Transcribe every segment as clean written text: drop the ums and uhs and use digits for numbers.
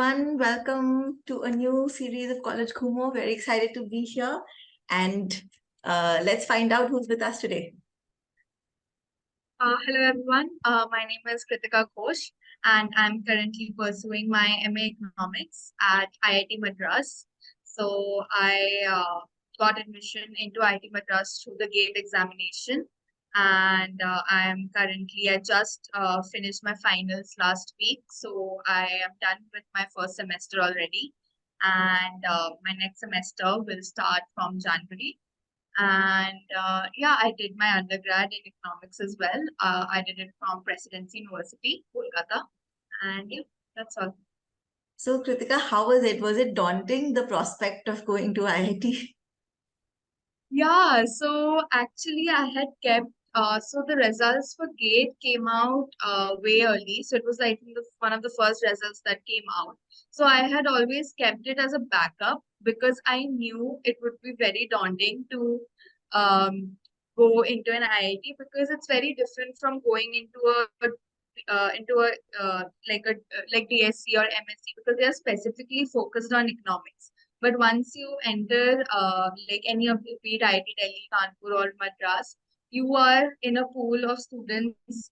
everyone. Welcome to a new series of College Kumo. Very excited to be here. And let's find out who's with us today. Hello everyone. My name is Kritika Ghosh and I'm currently pursuing my MA Economics at IIT Madras. So I got admission into IIT Madras through the GATE examination, and I just finished my finals last week. So I am done with my first semester already, and my next semester will start from January. And yeah, I did my undergrad in economics as well. I did it from Presidency University, Kolkata. And yeah, that's all. So, Kritika, how was it? Was it daunting, the prospect of going to IIT? Yeah, so actually I had kept, so the results for GATE came out way early. So it was, I think, one of the first results that came out. So I had always kept it as a backup because I knew it would be very daunting to um, go into an IIT, because it's very different from going into a like DSC or MSc, because they are specifically focused on economics. But once you enter like any of the be it IIT Delhi, Kanpur, or Madras, you are in a pool of students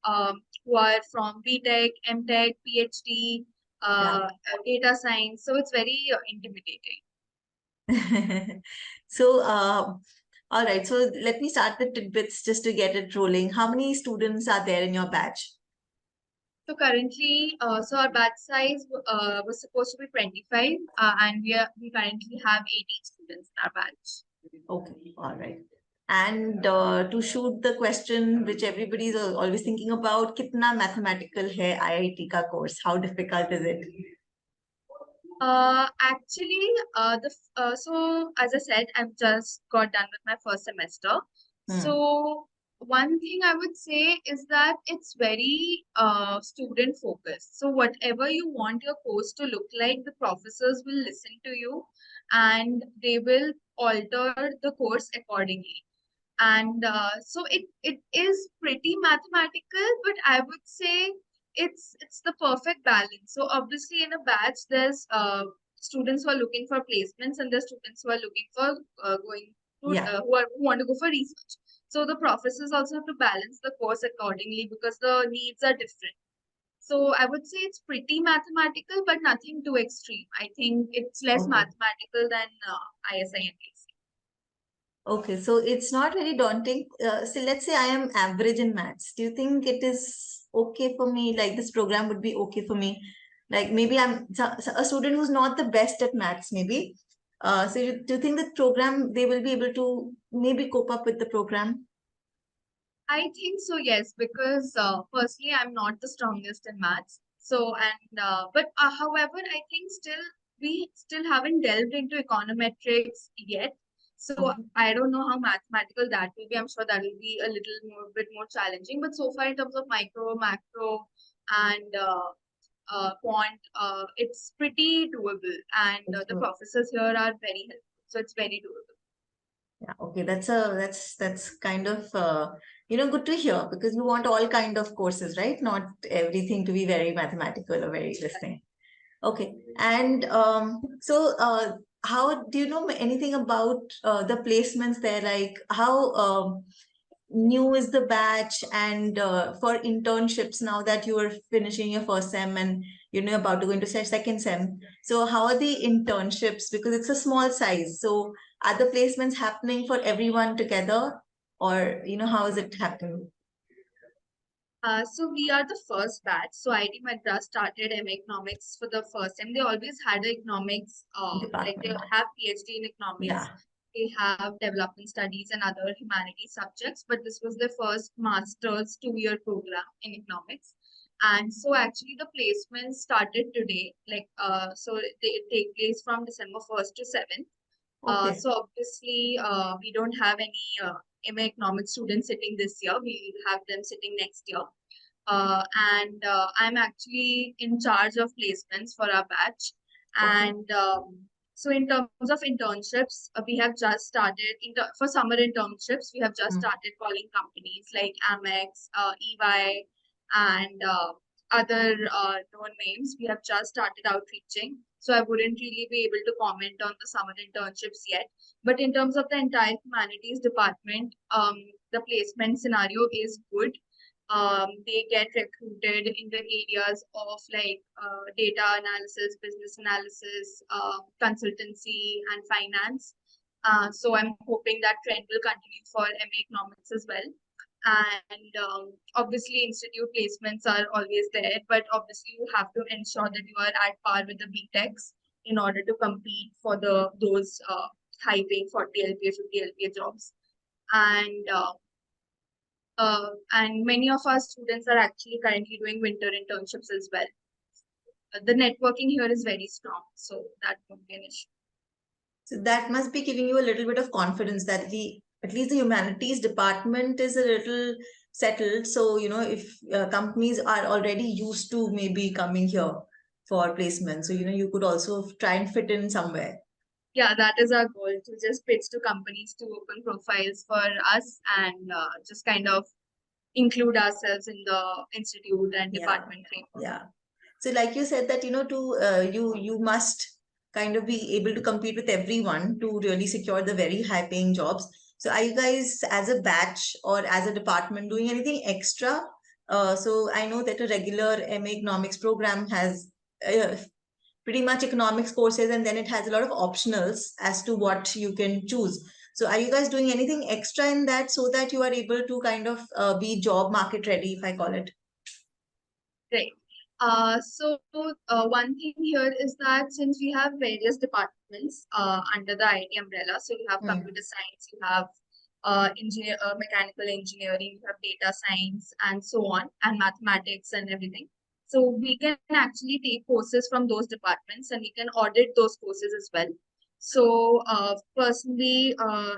who are from BTech, MTech, PhD, Yeah. data science. So it's very intimidating. So, all right. So let me start the tidbits just to get it rolling. How many students are there in your batch? So currently, so our batch size was supposed to be 25, and we currently have 18 students in our batch. Okay, all right. And to shoot the question which everybody is always thinking about, कितना mathematical है IIT का course? How difficult is it? Actually, so as I said, I've just got done with my first semester. Hmm. So one thing I would say is that it's very student focused. So whatever you want your course to look like, the professors will listen to you, and they will alter the course accordingly. And so it is pretty mathematical, but I would say it's the perfect balance. So obviously in a batch there's students who are looking for placements, and there's students who are looking for going to Yeah. who want to go for research. So the professors also have to balance the course accordingly, because the needs are different. So I would say it's pretty mathematical, but nothing too extreme. I think it's less Okay. mathematical than ISI and AC. Okay, so it's not very daunting. So let's say I am average in maths. Do you think it is okay for me? Like this program would be okay for me? Like maybe I'm a student who's not the best at maths, maybe. Do you think the program they will be able to maybe cope up with the program? I think so, yes, because firstly, I'm not the strongest in maths. So, but however, I think still we still haven't delved into econometrics yet. So Okay. I don't know how mathematical that will be. I'm sure that will be a little more, bit more challenging. But so far, in terms of micro, macro, and quant, it's pretty doable. And the So, professors here are very helpful, so it's very doable. yeah, okay, that's kind of good to hear because we want all kind of courses, right? Not everything to be very mathematical or very this thing. Okay. And how do you know anything about the placements there? Like how new is the batch and for internships now that you are finishing your first sem and about to go into second sem. So how are the internships? Because it's a small size. So are the placements happening for everyone together or how is it happening? So we are the first batch. So IIT Madras started MA Economics for the first time. They always had economics, like they Department. have PhD in economics. Yeah. They have development studies and other humanities subjects, but this was the first master's 2-year program in economics. And so actually the placements started today, so they take place from December 1st to 7th. Okay. So obviously, we don't have any MA economics students sitting this year. We have them sitting next year. And I'm actually in charge of placements for our batch. Okay. And so in terms of internships, we have just started for summer internships. We have just Hmm. started calling companies like Amex, EY, and other known names. We have just started outreaching. So I wouldn't really be able to comment on the summer internships yet. But in terms of the entire humanities department, the placement scenario is good. They get recruited in the areas of like data analysis, business analysis, consultancy, and finance. So I'm hoping that trend will continue for MA Economics as well. And obviously, institute placements are always there, but obviously you have to ensure that you are at par with the BTechs in order to compete for those high-paying 40 LPA, 50 LPA jobs. And many of our students are actually currently doing winter internships as well. The networking here is very strong, so that won't be an issue. So that must be giving you a little bit of confidence that at least the humanities department is a little settled. So, if companies are already used to maybe coming here for placement, so, you could also try and fit in somewhere. Yeah, that is our goal, to just pitch to companies to open profiles for us and just kind of include ourselves in the institute and department framework. Yeah. So like you said that, you must kind of be able to compete with everyone to really secure the very high paying jobs. So are you guys as a batch or as a department doing anything extra? So I know that a regular MA economics program has pretty much economics courses, and then it has a lot of optionals as to what you can choose. So are you guys doing anything extra in that so that you are able to kind of be job market ready, if I call it? Right. So one thing here is that since we have various departments under the IIT umbrella, so you have computer science, you have mechanical engineering, you have data science, and so on, and mathematics and everything. So we can actually take courses from those departments and we can audit those courses as well. So personally,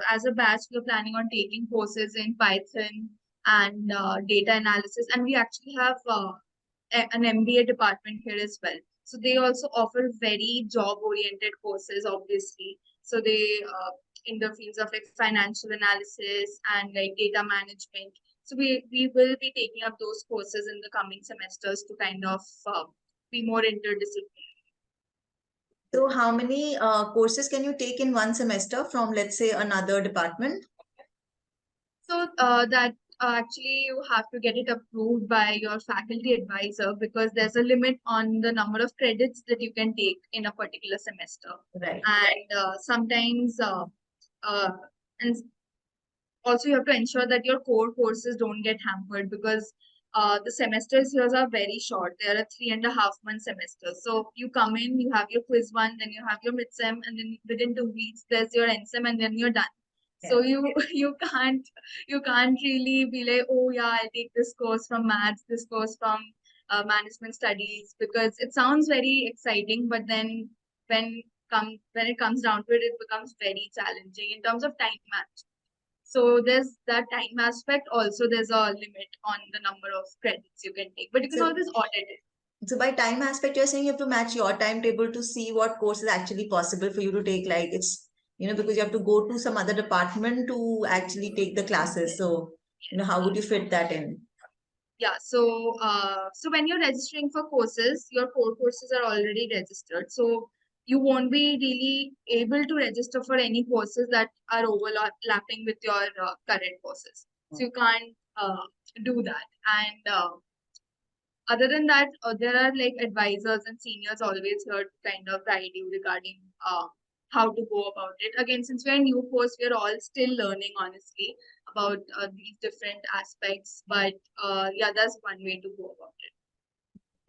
as a batch, we're planning on taking courses in Python and data analysis, and we actually have an MBA department here as well. So they also offer very job-oriented courses, obviously. So they in the fields of like financial analysis and like data management. So we will be taking up those courses in the coming semesters to kind of be more interdisciplinary. So how many courses can you take in one semester from, let's say, another department? So that actually you have to get it approved by your faculty advisor, because there's a limit on the number of credits that you can take in a particular semester. Right. And sometimes and also you have to ensure that your core courses don't get hampered, because the semesters here are very short. They are a 3.5 month semester. So you come in, you have your quiz one, then you have your midsem, and then within 2 weeks there's your endsem, and then you're done. So you can't really be like, oh yeah, I'll take this course from maths, this course from management studies, because it sounds very exciting, but then when it comes down to it, it becomes very challenging in terms of time management. So there's that time aspect. Also, there's a limit on the number of credits you can take, but you can always audit it. So by time aspect, you're saying you have to match your timetable to see what course is actually possible for you to take. Like it's, because you have to go to some other department to actually take the classes. So, how would you fit that in? Yeah, so so when you're registering for courses, your core courses are already registered. So you won't be really able to register for any courses that are overlapping with your current courses. So you can't do that. And other than that, there are like advisors and seniors always here to kind of guide you regarding how to go about it. Again, since we're a new course, we're all still learning, honestly, about these different aspects. But yeah, that's one way to go about it.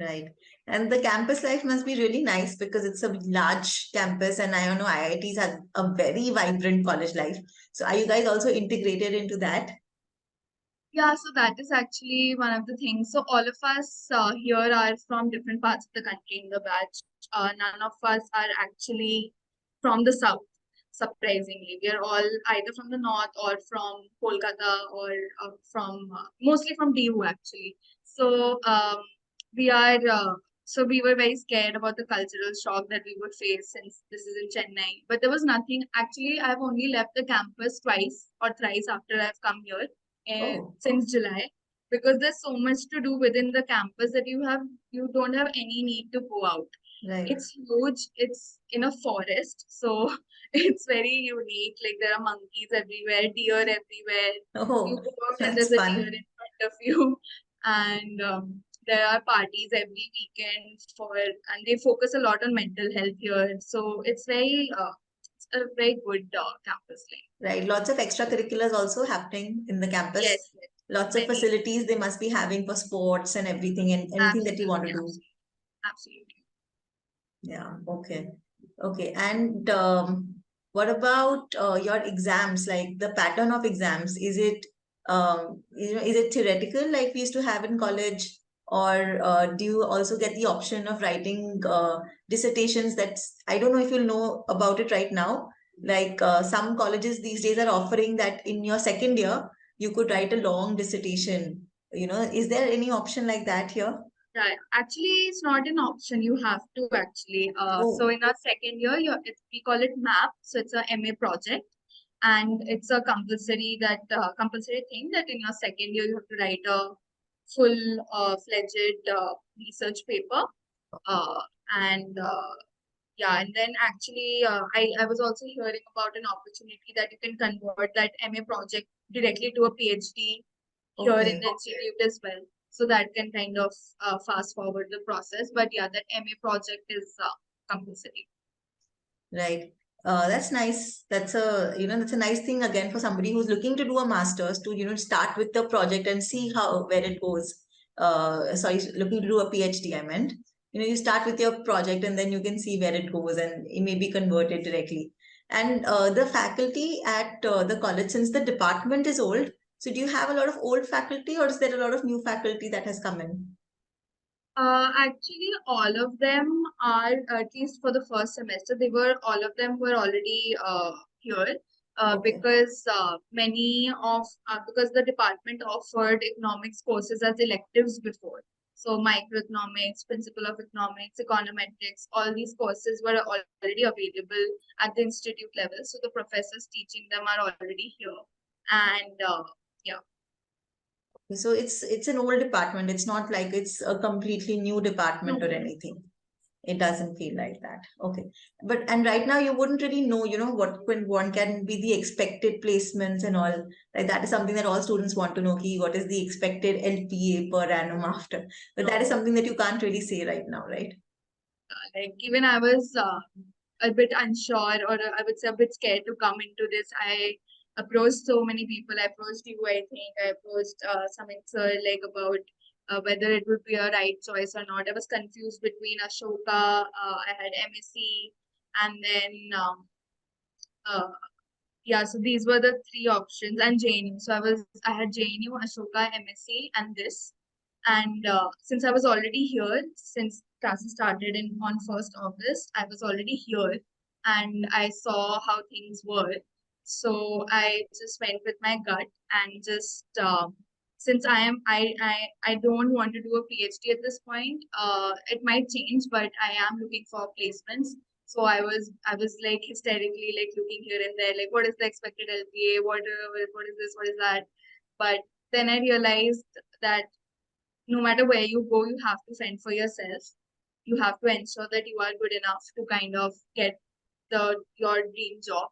Right. And the campus life must be really nice because it's a large campus, and I know IITs have a very vibrant college life. So are you guys also integrated into that? Yeah, so that is actually one of the things. So all of us here are from different parts of the country in the batch. None of us are actually from the south, surprisingly. We are all either from the north or from Kolkata or from mostly from DU actually. So we were very scared about the cultural shock that we would face since this is in Chennai. But there was nothing. Actually, I've only left the campus twice or thrice after I've come here since July, because there's so much to do within the campus that you don't have any need to go out. Right. It's huge. It's in a forest, so it's very unique. Like there are monkeys everywhere, deer everywhere. You Oh, go out and that's there's a deer fun. in front of you, and there are parties every weekend and they focus a lot on mental health here. So it's a very good campus life. Right. Lots of extracurriculars also happening in the campus. Yes, yes, Lots of many, facilities they must be having for sports and everything and anything that you want to absolutely, do. absolutely. Yeah. Okay. Okay. And what about your exams? Like the pattern of exams? Is it is it theoretical like we used to have in college, or do you also get the option of writing dissertations? That's I don't know if you'll know about it right now. Like some colleges these days are offering that in your second year you could write a long dissertation. Is there any option like that here? Yeah, actually, it's not an option. You have to actually. So Oh, in our second year, we call it MAP. So it's a MA project, and it's a compulsory thing that in your second year you have to write a full fledged research paper. Uh, and Yeah, and then actually, I was also hearing about an opportunity that you can convert that MA project directly to a PhD here in okay. the institute as well. So that can kind of fast forward the process. But yeah, that MA project is compulsory. Right. That's nice. That's a nice thing again for somebody who's looking to do a master's to, start with the project and see where it goes. Sorry, looking to do a PhD, I meant. You start with your project and then you can see where it goes and it may be converted directly. And the faculty at the college, since the department is old, so do you have a lot of old faculty or is there a lot of new faculty that has come in? Actually, all of them are, at least for the first semester, all of them were already here Okay. because the department offered economics courses as electives before. So microeconomics, principle of economics, econometrics, all these courses were already available at the institute level. So the professors teaching them are already here. And yeah. So it's an old department. It's not like it's a completely new department or No. anything. It doesn't feel like that. Okay. And right now you wouldn't really know, what when one can be the expected placements and all. Like that is something that all students want to know. What is the expected LPA per annum after? But that is No. something that you can't really say right now, right? Like even I was a bit unsure, or I would say a bit scared to come into this. I approached so many people. I approached you, I think. I approached Samit sir, like about whether it would be a right choice or not. I was confused between Ashoka. I had MSc, and then uh, yeah. So these were the three options, and JNU. So I had JNU, Ashoka, MSc, and this. And since I was already here, since classes started on 1st August, I was already here and I saw how things were. So I just went with my gut and just since I don't want to do a PhD at this point. It might change, but I am looking for placements. So I was like hysterically like looking here and there, like what is the expected LPA, what is this, what is that. But then I realized that no matter where you go, you have to fend for yourself. You have to ensure that you are good enough to kind of get your dream job.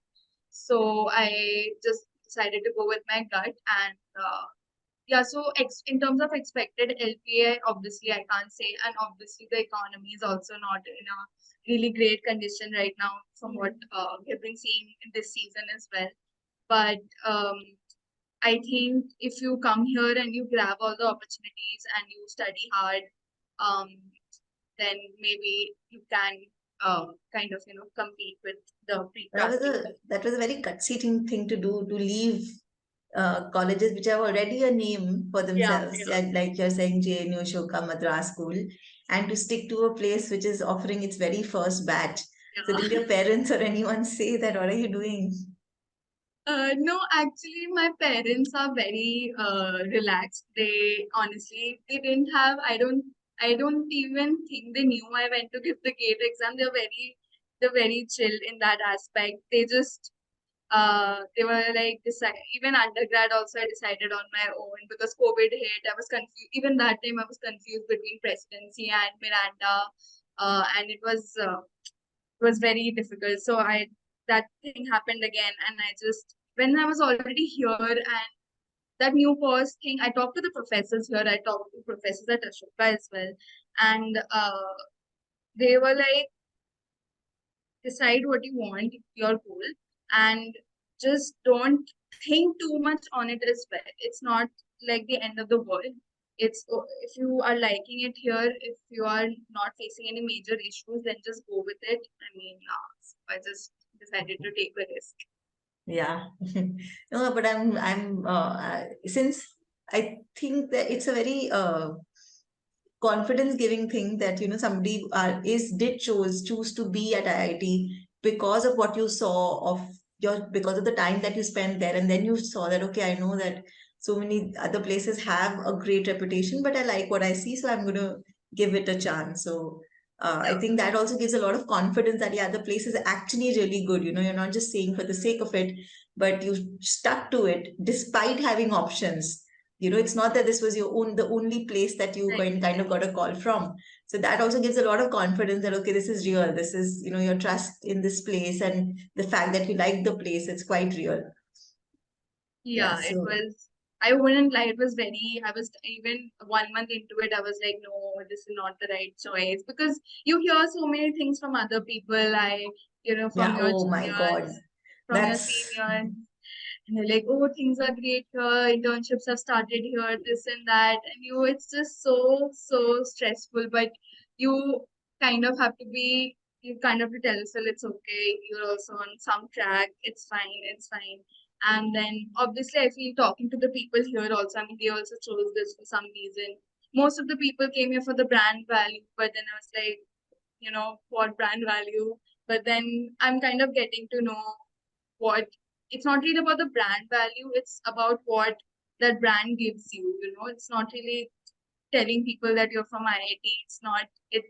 So I just decided to go with my gut, and yeah. So in terms of expected LPA, obviously I can't say, and obviously the economy is also not in a really great condition right now, from what we've been seeing in this season as well. But I think if you come here and you grab all the opportunities and you study hard, um, then maybe you can kind of compete with the That was practical. a very gutsy thing to do, to leave colleges which have already a name for Yeah, themselves, yeah, yeah, like you're saying, JNU, Shoka, Madras School, and to stick to a place which is offering its very first batch. So did yeah. your parents or anyone say that, what are you doing? No, actually, my parents are very relaxed. They didn't have. I don't even think they knew I went to give the GATE exam. They're very chill in that aspect. They were like decide even undergrad also I decided on my own because COVID hit. I was confused. Even that time I was confused between presidency and Miranda. and it was very difficult. So that thing happened again, and I just, when I was already here, and that new course thing, I talked to the professors here, I talked to professors at Ashoka as well, and they were like, decide what you want, your goal, and just don't think too much on it as well. It's not like the end of the world. It's, if you are liking it here, if you are not facing any major issues, then just go with it. I mean, I just decided to take the risk. Yeah. No, but since I think that it's a very confidence giving thing that somebody did choose to be at IIT because of what you saw of because of the time that you spent there, and then you saw that, okay, I know that so many other places have a great reputation, but I like what I see, so I'm going to give it a chance. So I Yeah. think that also gives a lot of confidence that, yeah, the place is actually really good. You're not just saying for the sake of it, but you stuck to it despite having options. It's not that this was the only place that you Right. kind of got a call from. So that also gives a lot of confidence that, okay, this is real. This is, your trust in this place, and the fact that you like the place, it's quite real. Yeah. Yeah, it So was. I wouldn't lie. It was very. I was even 1 month into it. I was like, no, this is not the right choice, because you hear so many things from other people. From yeah. your Oh my God. juniors, from your That's seniors, and they're like, oh, things are great here. Internships have started here. This and that, and it's just so stressful. But you kind of have to be. You kind of have to tell yourself it's okay. You're also on some track. It's fine. It's fine. And then obviously, I feel talking to the people here also, I mean, they also chose this for some reason. Most of the people came here for the brand value, but then I was like, what brand value? But then I'm kind of getting to know what, it's not really about the brand value, it's about what that brand gives you. It's not really telling people that you're from IIT.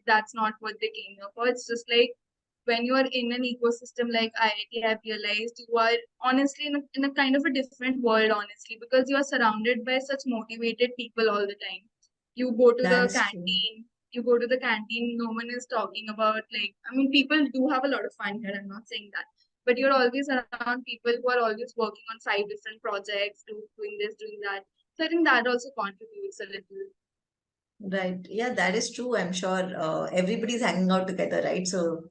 That's not what they came here for. It's just like, when you are in an ecosystem like IIT, I've realized you are honestly in a kind of a different world, honestly, because you are surrounded by such motivated people all the time. You go to that the is true. canteen, no one is talking about, like, I mean, people do have a lot of fun here, I'm not saying that. But you're always around people who are always working on 5 different projects, doing this, doing that. So I think that also contributes a little. Right. Yeah, that is true. I'm sure everybody's hanging out together, right? So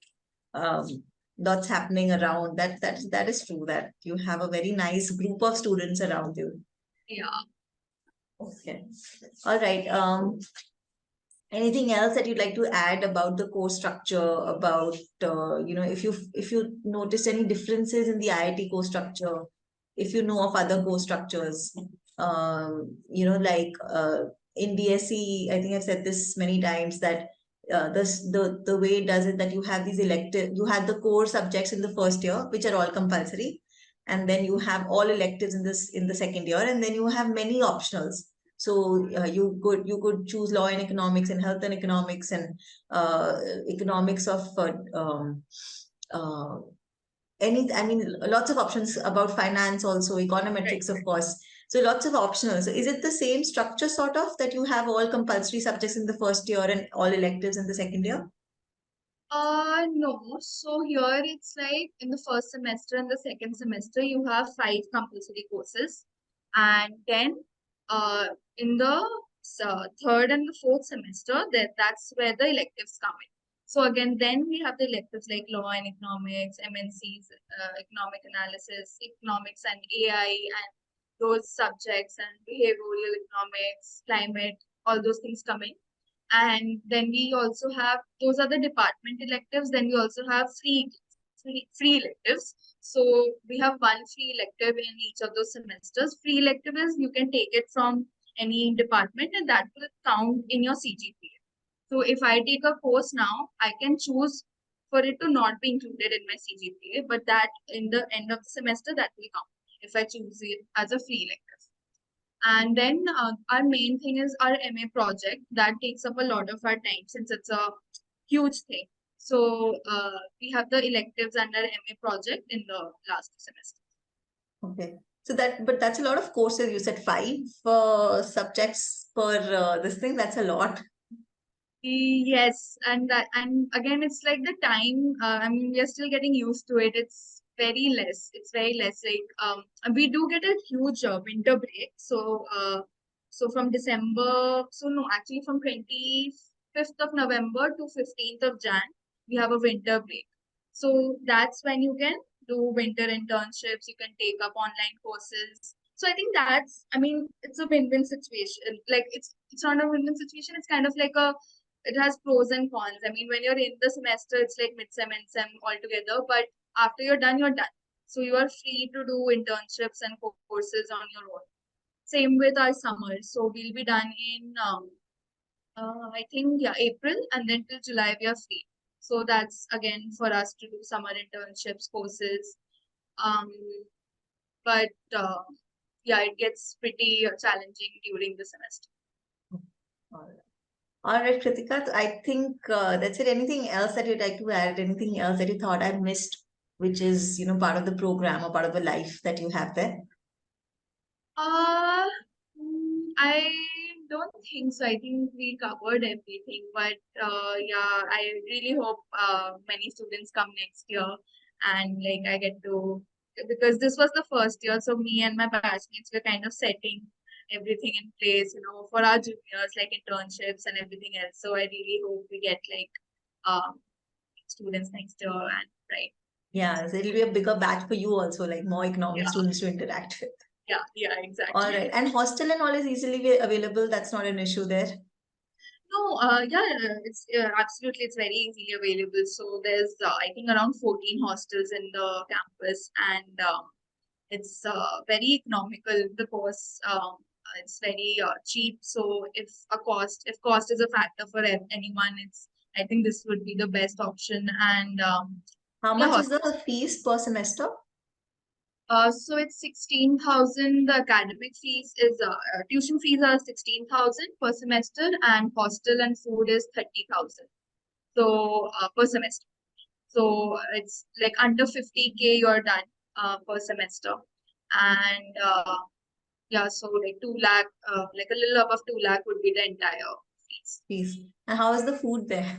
um, lots happening around. That is true, that you have a very nice group of students around you. Yeah. Okay. All right. Anything else that you'd like to add about the course structure, about if you noticed any differences in the IIT course structure, if you know of other course structures, like in BSc, I think I've said this many times that the way it does it, that you have these you have the core subjects in the first year, which are all compulsory, and then you have all electives in the second year, and then you have many optionals. So you could choose law and economics and health and economics and economics of uh, I mean, lots of options about finance also, Right. econometrics, of course. So lots of optionals. So is it the same structure sort of, that you have all compulsory subjects in the first year and all electives in the second year? No. So here it's like, in the first semester and the second semester, you have 5 compulsory courses. And then in the third and the fourth semester, that's where the electives come in. So again, then we have the electives like law and economics, MNCs, economic analysis, economics and AI, and those subjects, and behavioral economics, climate, all those things come in. And then we also have, those are the department electives. Then we also have free electives. So we have one free elective in each of those semesters. Free elective is, you can take it from any department, and that will count in your CGPA. So if I take a course now, I can choose for it to not be included in my CGPA, but that in the end of the semester, that will count if I choose it as a free elective. And then our main thing is our MA project, that takes up a lot of our time since it's a huge thing. So we have the electives under MA project in the last semester. Okay. So but that's a lot of courses. You said five subjects per this thing. That's a lot. Yes, and again, it's like the time. I mean, we are still getting used to it. It's very less. It's very less. Like we do get a huge winter break. So from December. So no, actually from 25th of November to 15th of Jan, we have a winter break. So that's when you can do winter internships. You can take up online courses. So I think that's. I mean, it's a win-win situation. Like it's not a win-win situation. It's kind of like a it has pros and cons. I mean, when you're in the semester, it's like mid-sem and sem all together. But after you're done, you're done. So you are free to do internships and courses on your own. Same with our summer. So we'll be done in, I think, yeah, April, and then till July we are free. So that's again for us to do summer internships, courses. Um, but yeah, it gets pretty challenging during the semester. All right, Kritika, I think that's it. Anything else that you'd like to add? Anything else that you thought I missed, which is, part of the program or part of the life that you have there? I don't think so. I think we covered everything, but yeah, I really hope many students come next year and like I get to because this was the first year, so me and my batchmates were kind of setting everything in place, for our juniors, like internships and everything else. So I really hope we get like students next year and right. Yeah, so it'll be a bigger batch for you also, like more economic Yeah, students to interact with. yeah, All exactly. right. And hostel and all is easily available. That's not an issue there. No, yeah, it's absolutely, it's very easily available. So there's, I think, around 14 hostels in the campus, and it's very economical. The cost, it's very cheap. So if cost is a factor for anyone, I think this would be the best option. And How yeah, much is the fees per semester? so it's 16,000. The academic fees is tuition fees are 16,000 per semester, and hostel and food is 30,000. So per semester. So it's like under 50K you're done per semester. And yeah, so like 2 lakh, like a little above 2 lakh would be the entire fees. Fees. And how is the food there?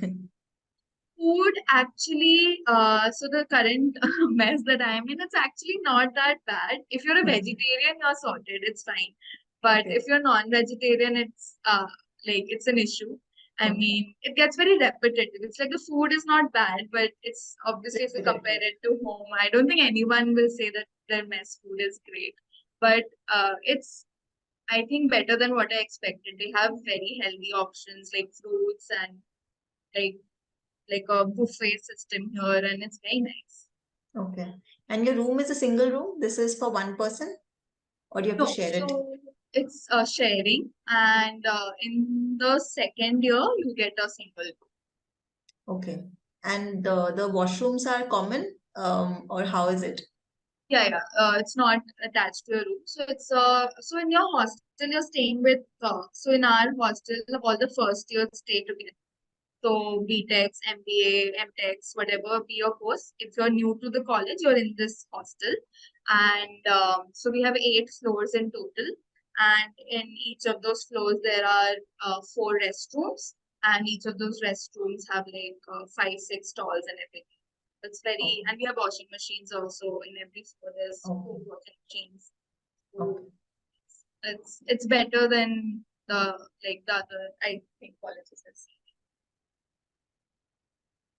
Food actually, so the current mess that I'm in, it's actually not that bad. If you're a vegetarian, you're sorted, it's fine. But Okay. if you're non-vegetarian, it's like it's an issue. I Okay. mean, it gets very repetitive. It's like the food is not bad, but it's obviously if you compare it to home, I don't think anyone will say that their mess food is great. But it's I think better than what I expected. They have very healthy options like fruits and like a buffet system here, and it's very nice. Okay. And your room is a single room? This is for one person? Or do you have to No, share it? so it's sharing, and in the second year, you get a single room. Okay. And the washrooms are common? Or how is it? Yeah. It's not attached to a room. So it's so in your hostel, you're staying with so in our hostel, all the first years stay together. So BTechs, MBA, MTechs, whatever be your course. If you're new to the college, you're in this hostel. And so we have 8 floors in total. And in each of those floors, there are 4 restrooms. And each of those restrooms have like 5, 6 stalls and everything. It's very, and we have washing machines also in every floor. There's 4 washing machines. So it's better than the other, I think, colleges have seen.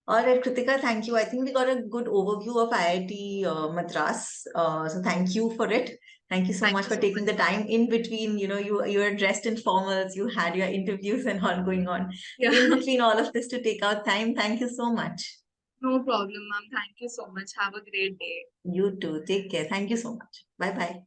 All right, Kritika, thank you. I think we got a good overview of IIT Madras. So thank you for it. Thank you so Thank much you for so taking much. the time in between. You were dressed in formals, you had your interviews and all going on. Yeah. In between all of this to take out time. Thank you so much. No problem, ma'am. Thank you so much. Have a great day. You too. Take care. Thank you so much. Bye bye.